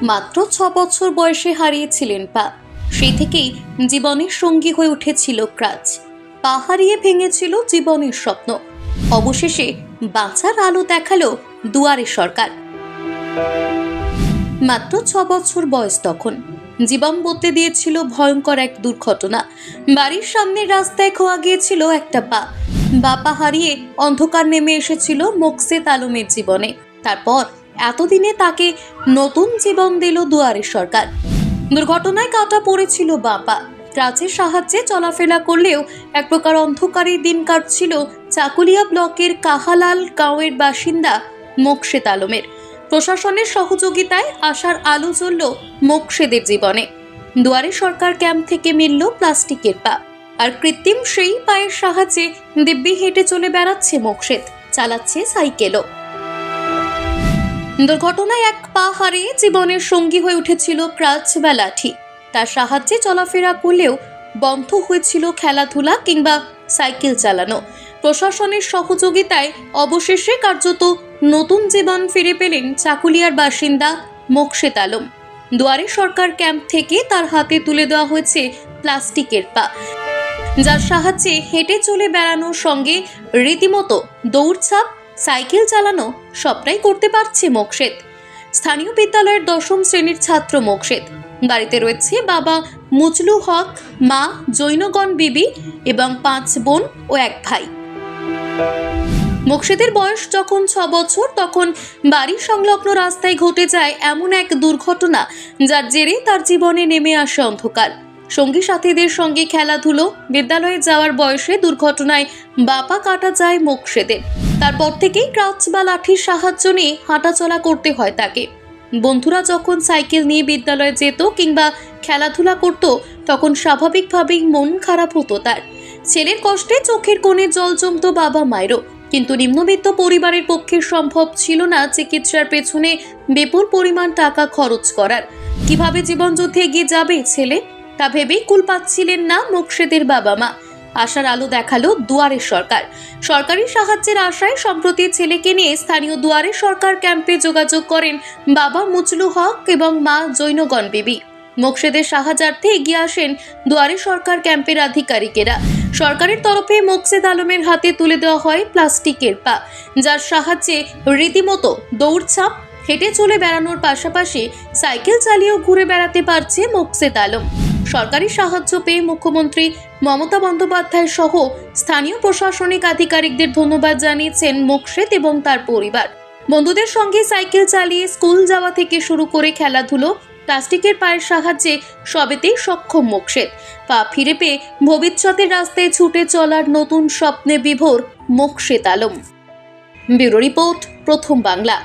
মাত্র 6 বছর বয়সে হারিয়েছিলেন পা। সেই থেকেই জীবনের সঙ্গী হয়ে উঠেছিল ক্রাচ। পা হারিয়ে ভেঙেছিল জীবনের স্বপ্ন। অবশেষে বাঁচার আলো দেখালো দুয়ারে সরকার। মাত্র 6 বছর বয়স তখন। জীবন বদলে দিয়েছিল ভয়ঙ্কর এক দুর্ঘটনা। বাড়ির সামনের রাস্তায় খোয়া গিয়েছিল একটা পা। বাবা হারিয়ে অন্ধকার নেমে এসেছিল মোকসেদ আলমের জীবনে। তারপর এতদিনে তাকে নতুন জীবন দিল দুয়ারে সরকার। দুর্ঘটনায় কাটা পড়েছিল বাবা। ক্রাচের সাহায্যে চলাফেরা করলেও এক প্রকার অন্ধকারে দিন কাটছিল চাকুলিয়া ব্লকের কাহালাল গাঁওয়ের বাসিন্দা মোকসেদ আলমের। প্রশাসনের সহযোগিতায় আশার আলো জ্বলল মোকসেদের জীবনে। দুয়ারে সরকার ক্যাম্প থেকে মিলল প্লাস্টিকের পা, আর কৃত্রিম সেই পায়ের সাহায্যে দিব্যি হেঁটে চলে বেড়াচ্ছে মোকসেদ, চালাচ্ছে সাইকেলও। দুর্ঘটনায় এক পা হারিয়ে জীবনের সঙ্গী হয়ে উঠেছিল ক্রাচ বা লাঠি। তার সাহায্যে চলাফেরা করলেও বন্ধ হয়েছিল খেলাধুলা কিংবা সাইকেল চালানো। প্রশাসনের সহযোগিতায় অবশেষে কার্যত নতুন জীবন ফিরে পেলেন চাকুলিয়ার বাসিন্দা মোকসেদ আলম। দুয়ারে সরকার ক্যাম্প থেকে তার হাতে তুলে দেওয়া হয়েছে প্লাস্টিকের পা, যার সাহায্যে হেঁটে চলে বেড়ানোর সঙ্গে রীতিমতো দৌড়ঝাঁপ, সাইকেল চালানো সবটাই করতে পারছে মোকসেদ। স্থানীয় বিদ্যালয়ের 10ম শ্রেণীর ছাত্র মোকসেদ। বাড়িতে রয়েছে বাবা মুচলু হক, মা জৈনগণ বিবি এবং 5 বোন ও 1 ভাই। মোকসেদের বয়স যখন 6 বছর, তখন বাড়ি সংলগ্ন রাস্তায় ঘটে যায় এমন এক দুর্ঘটনা, যার জেরে তার জীবনে নেমে আসে অন্ধকার। সঙ্গী সাথীদের সঙ্গে খেলাধুলো, বিদ্যালয়ে যাওয়ার বয়সে দুর্ঘটনায় বাপা কাটা যায় মোকসেদের। তারপর থেকেই ক্রাচ বা লাঠির সাহায্য নিয়ে হাঁটাচলা করতে হয় তাকে। বন্ধুরা যখন সাইকেল নিয়ে বিদ্যালয়ে যেত কিংবা খেলাধুলা করত, তখন স্বাভাবিকভাবেই মন খারাপ হতো তার। ছেলের কষ্টে চোখের কোণে জল জমত বাবা মায়েরও, কিন্তু নিম্নবিত্ত পরিবারের পক্ষে সম্ভব ছিল না চিকিৎসার পেছনে বিপুল পরিমাণ টাকা খরচ করার। কিভাবে জীবনযুদ্ধে এগিয়ে যাবে ছেলে, তা ভেবেই কুল পাচ্ছিলেন না মোকসেদের বাবা মা। আশার আলো দেখালো দুয়ারে সরকার। সরকারি সাহায্যের আশায় সম্প্রতি ছেলেকে নিয়ে স্থানীয় দুয়ারে সরকার ক্যাম্পে যোগাযোগ করেন বাবা মুচলু হক এবং মা জৈনগণ বিবি। মোকসেদের সাহায্যার্থে এগিয়ে আসেন দুয়ারে সরকার ক্যাম্পের আধিকারিকেরা। সরকারের তরফে মোকসেদ আলমের হাতে তুলে দেওয়া হয় প্লাস্টিকের পা, যার সাহায্যে রীতিমতো দৌড়ঝাঁপ, হেঁটে চলে বেড়ানোর পাশাপাশি সাইকেল চালিয়েও ঘুরে বেড়াতে পারছে মোকসেদ আলম। সরকারি সাহায্য পেয়ে মুখ্যমন্ত্রী মমতা বন্দ্যোপাধ্যায় সহ স্থানীয় প্রশাসনিক আধিকারিকদের ধন্যবাদ জানিয়েছেন মোকসেদ এবং তার পরিবার। বন্ধুদের সঙ্গে সাইকেল চালিয়ে স্কুল যাওয়া থেকে শুরু করে খেলাধুলো, প্লাস্টিকের পায়ের সাহায্যে সবেতেই সক্ষম মোকসেদ। পা ফিরে পেয়ে ভবিষ্যতের রাস্তায় ছুটে চলার নতুন স্বপ্নে বিভোর মোকসেদ আলম। ব্যুরো রিপোর্ট, প্রথম বাংলা।